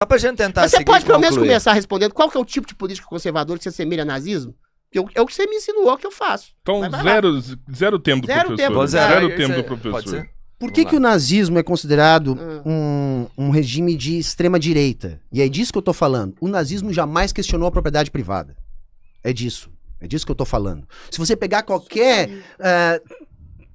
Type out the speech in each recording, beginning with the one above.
Só pra gente tentar Você seguir pode e pelo menos concluir. começar respondendo qual que é o tipo de política conservadora que se assemelha a nazismo? É o que você me insinuou, é o que eu faço. Então, Vai lá. zero tempo do Zero professor. tempo. Vou zerar Zero isso tempo aí. do Pode professor. ser? Por Vamos que, lá. que o nazismo é considerado um regime de extrema-direita? E é disso que eu tô falando. O nazismo jamais questionou a propriedade privada. É disso. É disso que eu tô falando. Se você pegar qualquer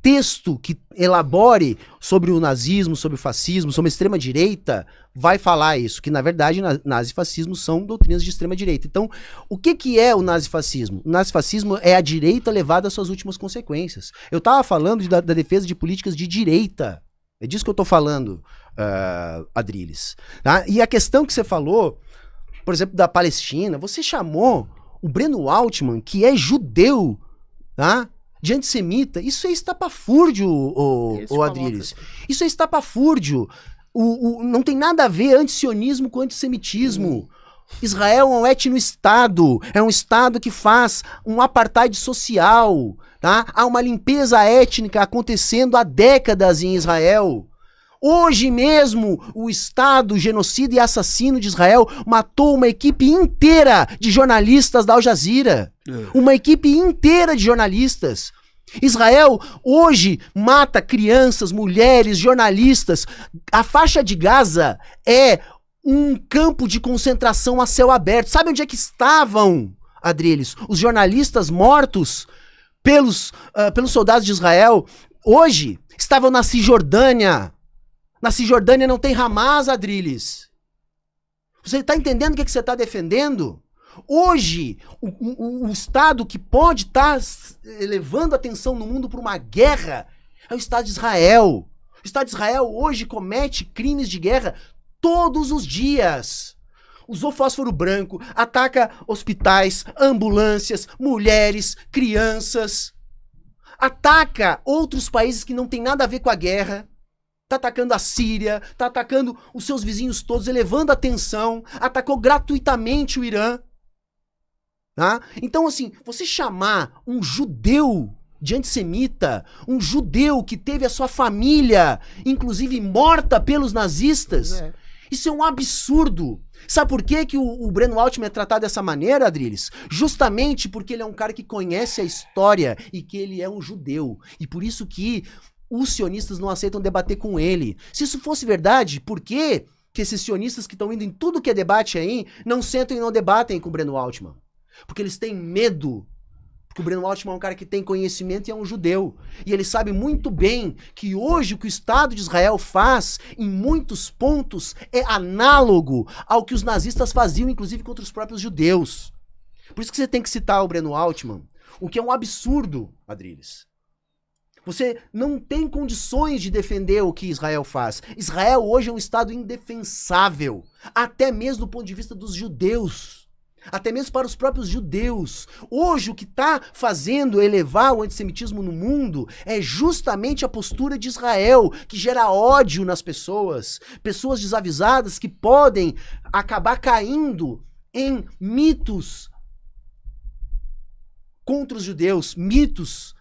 texto que elabore sobre o nazismo, sobre o fascismo, sobre a extrema-direita, vai falar isso, que na verdade nazifascismo são doutrinas de extrema-direita. Então, o que é o nazifascismo? O nazifascismo é a direita levada às suas últimas consequências. Eu tava falando da defesa de políticas de direita. É disso que eu tô falando, Adriles. Tá? E a questão que você falou, por exemplo, da Palestina, você chamou o Breno Altman, que é judeu, tá? De antissemita. Isso é estapafúrdio, o Adriles. Isso é estapafúrdio. Não tem nada a ver antisionismo com antissemitismo. Israel é um etno-estado. É um estado que faz um apartheid social. Tá? Há uma limpeza étnica acontecendo há décadas em Israel. Hoje mesmo, o Estado genocida e assassino de Israel matou uma equipe inteira de jornalistas da Al Jazeera. Uma equipe inteira de jornalistas. Israel hoje mata crianças, mulheres, jornalistas. A faixa de Gaza é um campo de concentração a céu aberto. Sabe onde é que estavam, Adriles? Os jornalistas mortos pelos soldados de Israel. Hoje, estavam na Cisjordânia. Na Cisjordânia não tem Hamas, Adriles. Você está entendendo o que você está defendendo? Hoje, o Estado que pode estar elevando a atenção no mundo para uma guerra é o Estado de Israel. O Estado de Israel hoje comete crimes de guerra todos os dias. Usou fósforo branco, ataca hospitais, ambulâncias, mulheres, crianças. Ataca outros países que não tem nada a ver com a guerra. Tá atacando a Síria, tá atacando os seus vizinhos todos, elevando a tensão, atacou gratuitamente o Irã. Tá? Então, assim, você chamar um judeu de antissemita, um judeu que teve a sua família, inclusive, morta pelos nazistas, isso é um absurdo. Sabe por que, que o Breno Altman é tratado dessa maneira, Adriles? Justamente porque ele é um cara que conhece a história e que ele é um judeu. E por isso que os sionistas não aceitam debater com ele. Se isso fosse verdade, por que esses sionistas que estão indo em tudo que é debate aí, não sentam e não debatem com o Breno Altman? Porque eles têm medo. Porque o Breno Altman é um cara que tem conhecimento e é um judeu. E ele sabe muito bem que hoje o que o Estado de Israel faz, em muitos pontos, é análogo ao que os nazistas faziam, inclusive contra os próprios judeus. Por isso que você tem que citar o Breno Altman, o que é um absurdo, Adriles. Você não tem condições de defender o que Israel faz. Israel hoje é um Estado indefensável, até mesmo do ponto de vista dos judeus. Até mesmo para os próprios judeus. Hoje o que está fazendo elevar o antissemitismo no mundo é justamente a postura de Israel, que gera ódio nas pessoas. Pessoas desavisadas que podem acabar caindo em mitos contra os judeus, mitos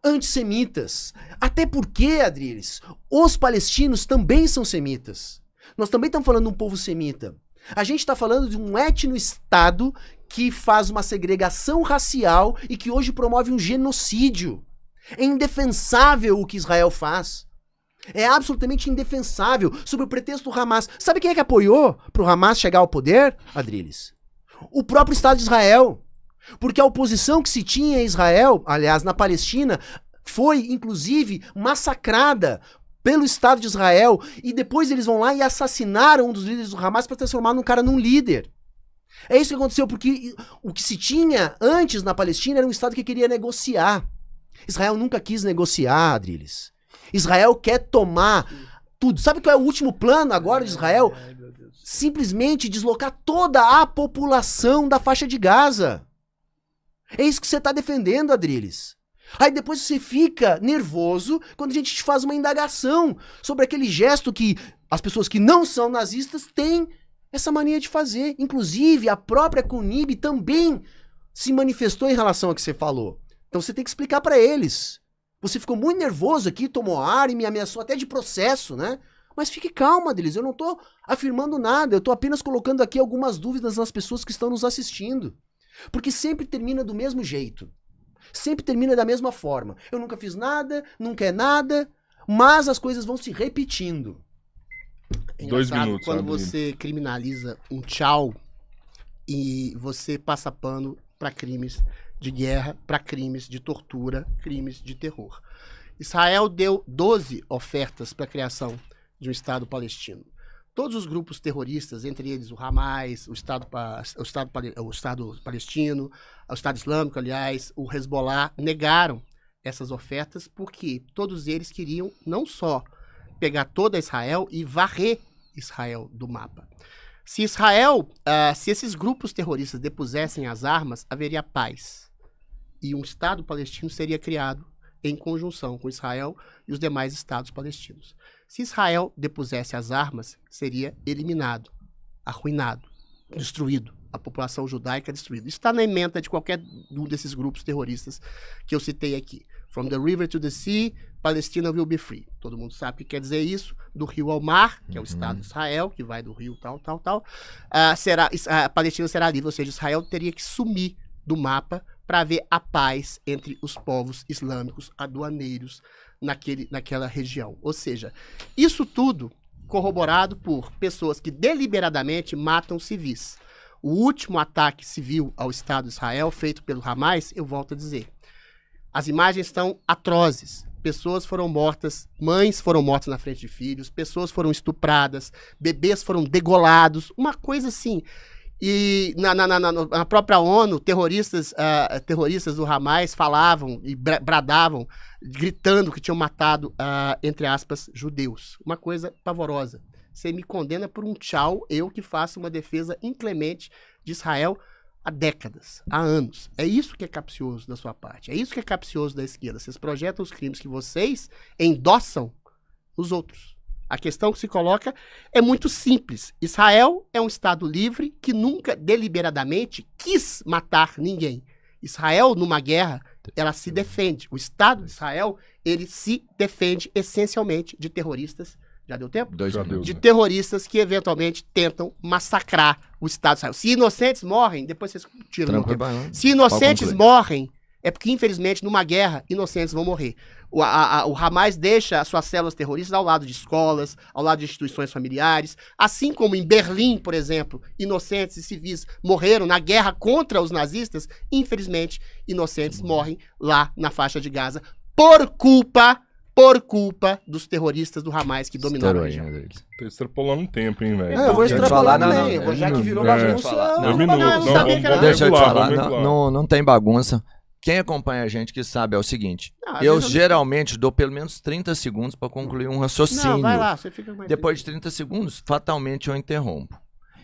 antissemitas. Até porque, Adriles, os palestinos também são semitas. Nós também estamos falando de um povo semita. A gente está falando de um etno-estado que faz uma segregação racial e que hoje promove um genocídio. É indefensável o que Israel faz. É absolutamente indefensável, sob o pretexto do Hamas. Sabe quem é que apoiou para o Hamas chegar ao poder, Adriles? O próprio Estado de Israel. Porque a oposição que se tinha em Israel, aliás, na Palestina, foi, inclusive, massacrada pelo Estado de Israel, e depois eles vão lá e assassinaram um dos líderes do Hamas para transformar um cara num líder. É isso que aconteceu, porque o que se tinha antes na Palestina era um Estado que queria negociar. Israel nunca quis negociar, Adriles. Israel quer tomar tudo. Sabe qual é o último plano agora de Israel? Simplesmente deslocar toda a população da faixa de Gaza. É isso que você está defendendo, Adriles. Aí depois você fica nervoso quando a gente te faz uma indagação sobre aquele gesto que as pessoas que não são nazistas têm essa mania de fazer. Inclusive, a própria CUNIB também se manifestou em relação ao que você falou. Então você tem que explicar para eles. Você ficou muito nervoso aqui, tomou ar e me ameaçou até de processo, né? Mas fique calma, Adelise, eu não tô afirmando nada, eu tô apenas colocando aqui algumas dúvidas nas pessoas que estão nos assistindo. Porque sempre termina do mesmo jeito. Sempre termina da mesma forma. Eu nunca fiz nada, nunca é nada, mas as coisas vão se repetindo. É 2 engraçado minutos, quando Adelino. você criminaliza um tchau e você passa pano para crimes de guerra, para crimes de tortura, crimes de terror. Israel deu 12 ofertas para a criação de um Estado palestino. Todos os grupos terroristas, entre eles o Hamas, o Estado palestino, o Estado Islâmico, aliás, o Hezbollah, negaram essas ofertas porque todos eles queriam não só pegar toda Israel e varrer Israel do mapa. Se se esses grupos terroristas depusessem as armas, haveria paz. E um Estado palestino seria criado em conjunção com Israel e os demais estados palestinos. Se Israel depusesse as armas, seria eliminado, arruinado, destruído. A população judaica destruída. Isso está na ementa de qualquer um desses grupos terroristas que eu citei aqui. From the river to the sea, Palestina will be free. Todo mundo sabe o que quer dizer isso. Do rio ao mar, que é o Estado de Israel, que vai do rio tal. A Palestina será livre, ou seja, Israel teria que sumir do mapa para haver a paz entre os povos islâmicos aduaneiros naquela região. Ou seja, isso tudo corroborado por pessoas que deliberadamente matam civis. O último ataque civil ao Estado de Israel, feito pelo Hamas, eu volto a dizer, as imagens estão atrozes. Pessoas foram mortas, mães foram mortas na frente de filhos, pessoas foram estupradas, bebês foram degolados, uma coisa assim. E na própria ONU, terroristas do Hamas falavam e bradavam, gritando que tinham matado, entre aspas, judeus. Uma coisa pavorosa. Você me condena por um tchau, eu que faço uma defesa inclemente de Israel há décadas, há anos. É isso que é capcioso da sua parte, é isso que é capcioso da esquerda. Vocês projetam os crimes que vocês endossam os outros. A questão que se coloca é muito simples. Israel é um Estado livre que nunca deliberadamente quis matar ninguém. Israel, numa guerra, ela se defende. O Estado de Israel, ele se defende essencialmente de terroristas. Já deu tempo? 2 Já minutos. deu. De terroristas que eventualmente tentam massacrar o Estado de Israel. Se inocentes morrem, depois vocês tiram no tempo. Se inocentes morrem, é porque, infelizmente, numa guerra, inocentes vão morrer. O Hamas deixa as suas células terroristas ao lado de escolas, ao lado de instituições familiares, assim como em Berlim, por exemplo, inocentes e civis morreram na guerra contra os nazistas, infelizmente, inocentes morrem lá na faixa de Gaza por culpa dos terroristas do Hamas que dominaram a região. Tô extrapolando um tempo, hein, velho. Eu vou Deixa eu extrapolar falar, também, não, já que virou é, bagunça. Dois minutos. não, Não, sabia que era- vamos Deixa eu te regular, falar, vamos regular. não tem bagunça. Quem acompanha a gente que sabe é o seguinte, Às eu vezes geralmente dou pelo menos 30 segundos para concluir um raciocínio. Não, vai lá, você fica mais... Depois de 30 segundos, fatalmente eu interrompo.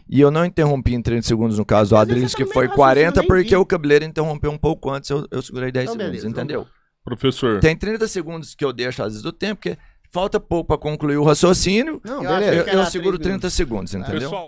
E eu não interrompi em 30 segundos no caso do Às vezes Adriles, você que tá no foi meio do raciocínio, 40, nem porque vi. o Cabeleiro interrompeu um pouco antes, eu segurei 10 Então, segundos, beleza, entendeu? Professor, Tem 30 segundos que eu deixo às vezes do tempo, porque falta pouco para concluir o raciocínio, Não, Eu acho beleza. que era eu seguro 3 30 segundos, entendeu? pessoal,